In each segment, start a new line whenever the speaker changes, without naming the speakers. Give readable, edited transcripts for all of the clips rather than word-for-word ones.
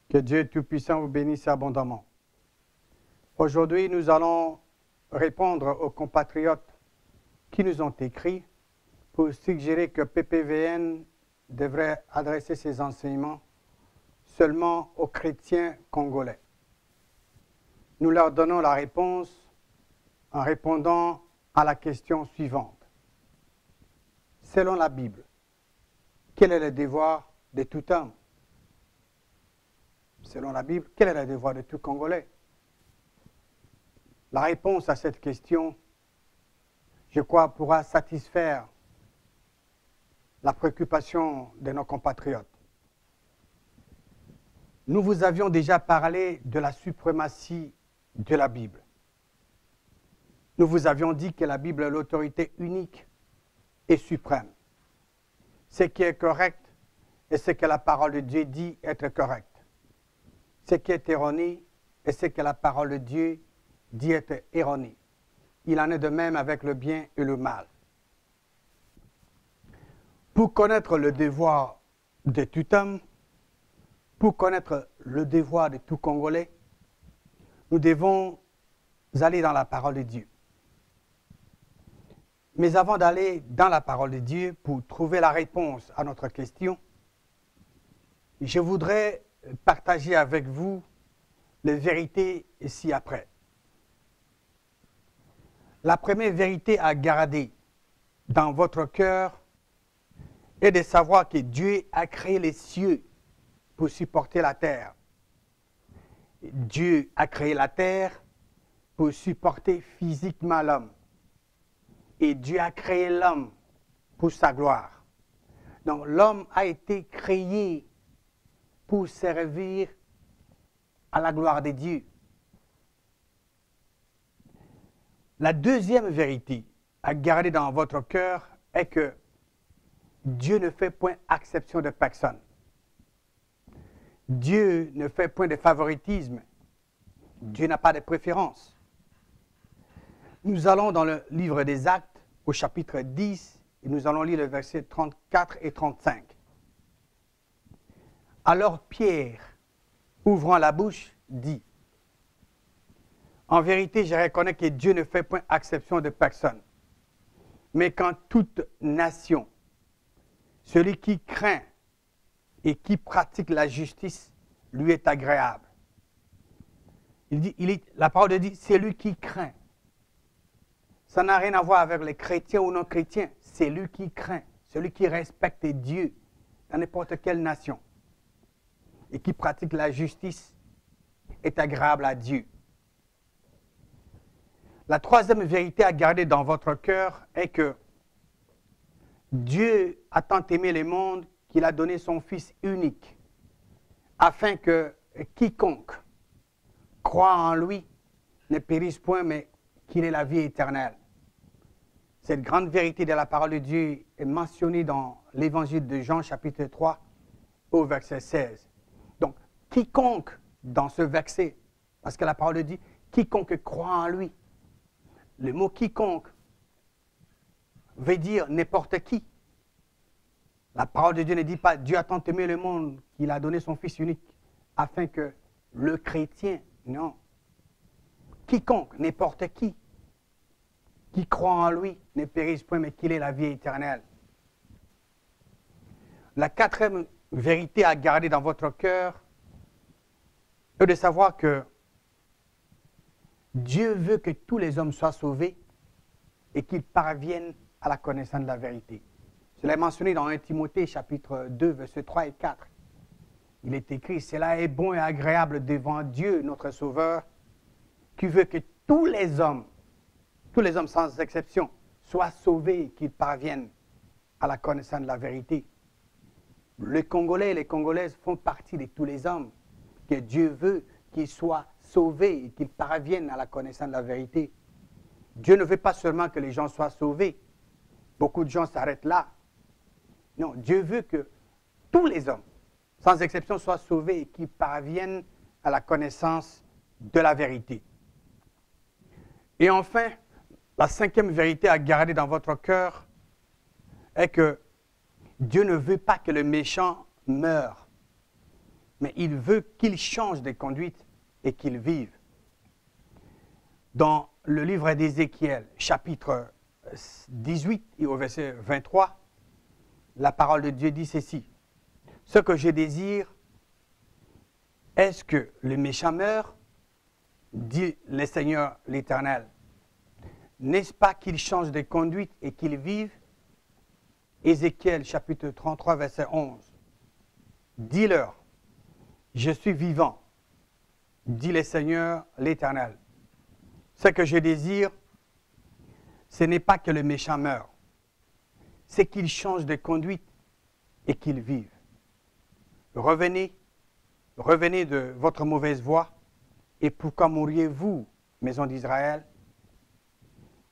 Que Dieu Tout-Puissant vous bénisse abondamment. Aujourd'hui, nous allons répondre aux compatriotes qui nous ont écrit pour suggérer que PPVN devrait adresser ses enseignements seulement aux chrétiens congolais. Nous leur donnons la réponse en répondant à la question suivante. Selon la Bible, quel est le devoir de tout homme? Selon la Bible, quel est le devoir de tout Congolais? La réponse à cette question, je crois, pourra satisfaire la préoccupation de nos compatriotes. Nous vous avions déjà parlé de la suprématie de la Bible. Nous vous avions dit que la Bible est l'autorité unique et suprême. Ce qui est correct et ce que la parole de Dieu dit être correct. Ce qui est erroné et ce que la parole de Dieu dit être erroné. Il en est de même avec le bien et le mal. Pour connaître le devoir de tout homme, pour connaître le devoir de tout Congolais, nous devons aller dans la parole de Dieu. Mais avant d'aller dans la parole de Dieu pour trouver la réponse à notre question, je voudrais partager avec vous les vérités ci-après. La première vérité à garder dans votre cœur est de savoir que Dieu a créé les cieux pour supporter la terre. Dieu a créé la terre pour supporter physiquement l'homme. Et Dieu a créé l'homme pour sa gloire. Donc l'homme a été créé pour servir à la gloire de Dieu. La deuxième vérité à garder dans votre cœur est que Dieu ne fait point exception de personne. Dieu ne fait point de favoritisme. Dieu n'a pas de préférence. Nous allons dans le livre des Actes, au chapitre 10, et nous allons lire les versets 34 et 35. Alors Pierre, ouvrant la bouche, dit, « En vérité, je reconnais que Dieu ne fait point exception de personne, mais qu'en toute nation, celui qui craint et qui pratique la justice lui est agréable. » La parole de Dieu dit, c'est lui qui craint. Ça n'a rien à voir avec les chrétiens ou non chrétiens. C'est lui qui craint, celui qui respecte Dieu dans n'importe quelle nation et qui pratique la justice est agréable à Dieu. La troisième vérité à garder dans votre cœur est que Dieu a tant aimé le monde qu'il a donné son Fils unique, afin que quiconque croit en lui ne périsse point, mais qu'il ait la vie éternelle. Cette grande vérité de la parole de Dieu est mentionnée dans l'évangile de Jean, chapitre 3, au verset 16. Donc, quiconque dans ce verset, parce que la parole de Dieu dit, quiconque croit en lui. Le mot quiconque veut dire n'importe qui. La parole de Dieu ne dit pas Dieu a tant aimé le monde qu'il a donné son Fils unique afin que le chrétien, non. Quiconque, n'importe qui croit en lui ne périsse point, mais qu'il ait la vie éternelle. La quatrième vérité à garder dans votre cœur est de savoir que Dieu veut que tous les hommes soient sauvés et qu'ils parviennent à la connaissance de la vérité. Cela est mentionné dans 1 Timothée, chapitre 2, versets 3 et 4. Il est écrit, « Cela est bon et agréable devant Dieu, notre Sauveur, qui veut que tous les hommes sans exception, soient sauvés et qu'ils parviennent à la connaissance de la vérité. » Les Congolais et les Congolaises font partie de tous les hommes que Dieu veut qu'ils soient sauvés et qu'ils parviennent à la connaissance de la vérité. Dieu ne veut pas seulement que les gens soient sauvés. Beaucoup de gens s'arrêtent là. Non, Dieu veut que tous les hommes, sans exception, soient sauvés et qu'ils parviennent à la connaissance de la vérité. Et enfin, la cinquième vérité à garder dans votre cœur est que Dieu ne veut pas que le méchant meure. mais il veut qu'ils changent de conduite et qu'ils vivent. Dans le livre d'Ézéchiel, chapitre 18 et au verset 23, la parole de Dieu dit ceci. « Ce que je désire, est-ce que le méchant meurt, dit le Seigneur l'Éternel. N'est-ce pas qu'il change de conduite et qu'il vive ?» Ézéchiel chapitre 33, verset 11. « Dis-leur, je suis vivant, dit le Seigneur l'Éternel. Ce que je désire, ce n'est pas que le méchant meure, c'est qu'il change de conduite et qu'il vive. Revenez de votre mauvaise voie, et pourquoi mourriez-vous, maison d'Israël? »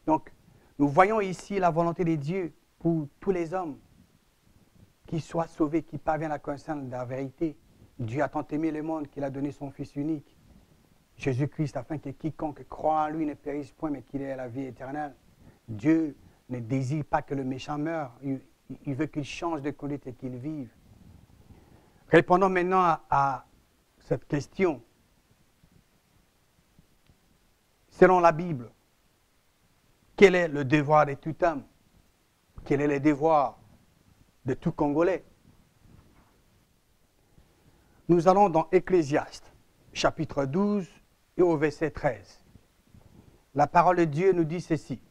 Donc, nous voyons ici la volonté de Dieu pour tous les hommes, qu'ils soient sauvés, qu'ils parviennent à la connaissance de la vérité. Dieu a tant aimé le monde qu'il a donné son Fils unique, Jésus-Christ, afin que quiconque croit en lui ne périsse point, mais qu'il ait la vie éternelle. Dieu ne désire pas que le méchant meure, il veut qu'il change de conduite et qu'il vive. Répondons maintenant à cette question. Selon la Bible, quel est le devoir de tout homme? Quel est le devoir de tout Congolais? Nous allons dans Ecclésiaste, chapitre 12 et au verset 13. La parole de Dieu nous dit ceci.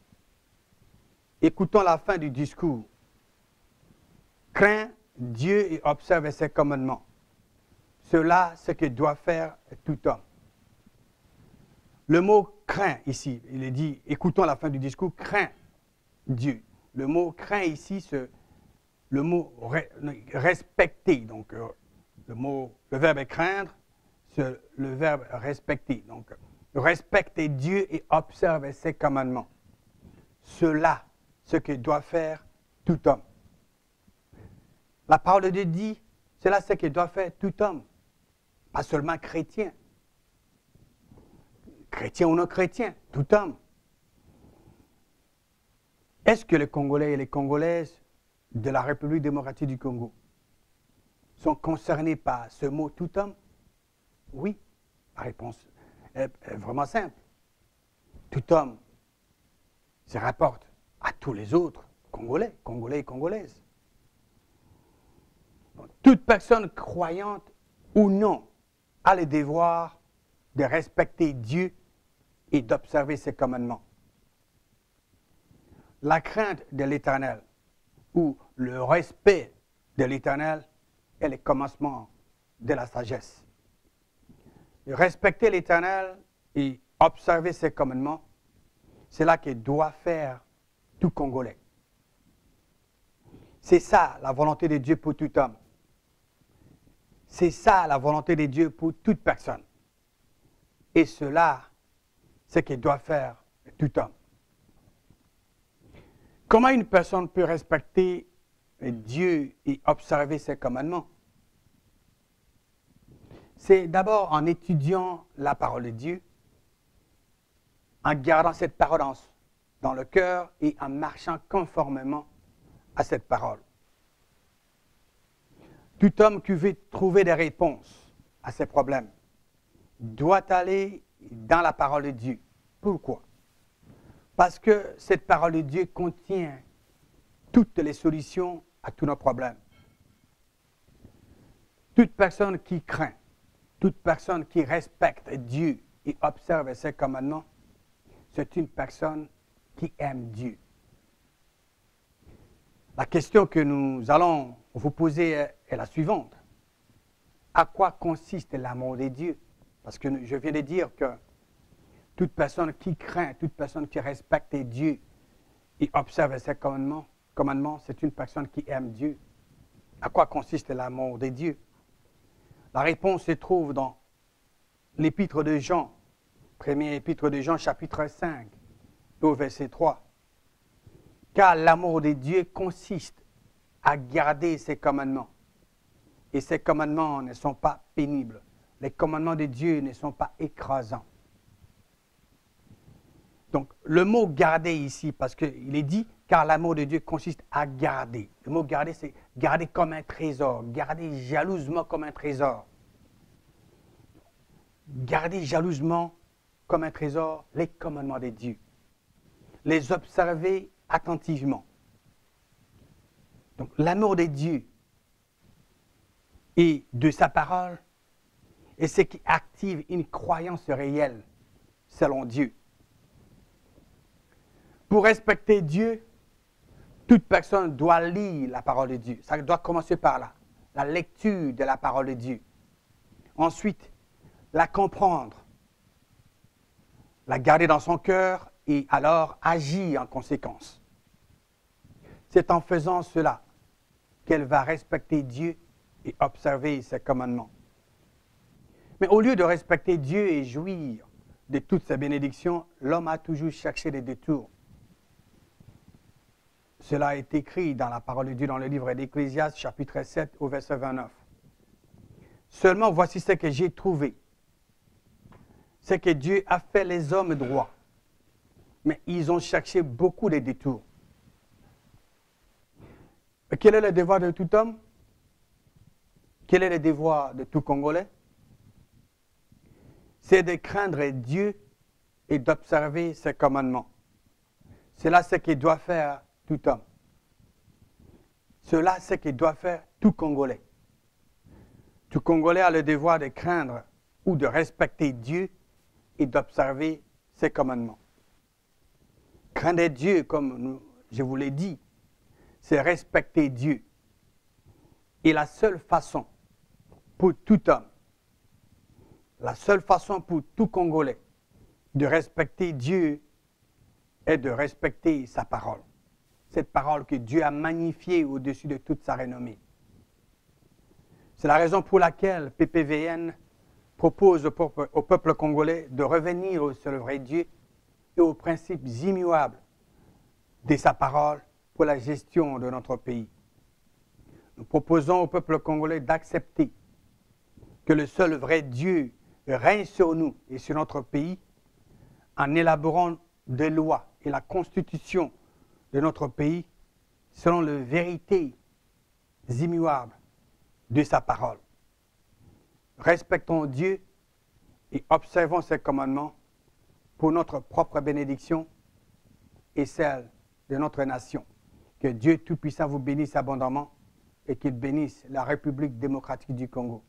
Écoutons la fin du discours. Crains Dieu et observe ses commandements. Cela, c'est ce que doit faire tout homme. Le mot craint ici, il est dit, écoutons la fin du discours, crains Dieu. Le mot craint ici, c'est le mot respecter. Donc, le verbe est craindre, c'est le verbe respecter. Donc, respecter Dieu et observer ses commandements. Cela, ce que doit faire tout homme. La parole de Dieu dit, cela, c'est ce que doit faire tout homme. Pas seulement chrétien. Chrétien ou non chrétien, tout homme. Est-ce que les Congolais et les Congolaises de la République démocratique du Congo sont concernés par ce mot tout homme? Oui. La réponse est vraiment simple. Tout homme se rapporte à tous les autres Congolais, Congolais et Congolaises. Donc, toute personne croyante ou non a le devoir de respecter Dieu et d'observer ses commandements. La crainte de l'Éternel ou le respect de l'Éternel est le commencement de la sagesse. Respecter l'Éternel et observer ses commandements, c'est là que doit faire tout Congolais. C'est ça la volonté de Dieu pour tout homme. C'est ça la volonté de Dieu pour toute personne. Et cela, c'est ce que doit faire tout homme. Comment une personne peut respecter Dieu et observer ses commandements? C'est d'abord en étudiant la parole de Dieu, en gardant cette parole dans le cœur et en marchant conformément à cette parole. Tout homme qui veut trouver des réponses à ses problèmes doit aller dans la parole de Dieu. Pourquoi? Parce que cette parole de Dieu contient toutes les solutions à tous nos problèmes. Toute personne qui craint, toute personne qui respecte Dieu et observe ses commandements, c'est une personne qui aime Dieu. La question que nous allons vous poser est la suivante. À quoi consiste l'amour de Dieu? Parce que je viens de dire que toute personne qui craint, toute personne qui respecte Dieu et observe ses commandements, c'est une personne qui aime Dieu. À quoi consiste l'amour de Dieu? La réponse se trouve dans l'épître de Jean, premier épître de Jean, chapitre 5, au verset 3. Car l'amour de Dieu consiste à garder ses commandements. Et ses commandements ne sont pas pénibles. Les commandements de Dieu ne sont pas écrasants. Donc, le mot garder ici, parce qu'il est dit, car l'amour de Dieu consiste à garder. Le mot garder, c'est garder comme un trésor, garder jalousement comme un trésor. garder jalousement comme un trésor les commandements de Dieu. Les observer attentivement. Donc l'amour de Dieu et de sa parole est ce qui active une croyance réelle selon Dieu. Pour respecter Dieu, toute personne doit lire la parole de Dieu. Ça doit commencer par là, la lecture de la parole de Dieu. Ensuite, la comprendre, la garder dans son cœur et alors agir en conséquence. C'est en faisant cela qu'elle va respecter Dieu et observer ses commandements. Mais au lieu de respecter Dieu et jouir de toutes ses bénédictions, l'homme a toujours cherché des détours. Cela est écrit dans la parole de Dieu dans le livre d'Ecclésiaste, chapitre 7, au verset 29. Seulement voici ce que j'ai trouvé. C'est que Dieu a fait les hommes droits, mais ils ont cherché beaucoup de détours. Quel est le devoir de tout homme? Quel est le devoir de tout Congolais? C'est de craindre Dieu et d'observer ses commandements. C'est là ce qu'il doit faire tout homme. Cela, c'est ce qu'il doit faire tout Congolais. Tout Congolais a le devoir de craindre ou de respecter Dieu et d'observer ses commandements. Craindre Dieu, comme je vous l'ai dit, c'est respecter Dieu. Et la seule façon pour tout homme, la seule façon pour tout Congolais de respecter Dieu est de respecter sa parole. Cette parole que Dieu a magnifiée au-dessus de toute sa renommée. C'est la raison pour laquelle PPVN propose au peuple congolais de revenir sur le vrai Dieu et aux principes immuables de sa parole pour la gestion de notre pays. Nous proposons au peuple congolais d'accepter que le seul vrai Dieu règne sur nous et sur notre pays en élaborant des lois et la constitution de notre pays selon les vérités immuables de sa parole. Respectons Dieu et observons ses commandements pour notre propre bénédiction et celle de notre nation. Que Dieu Tout-Puissant vous bénisse abondamment et qu'il bénisse la République démocratique du Congo.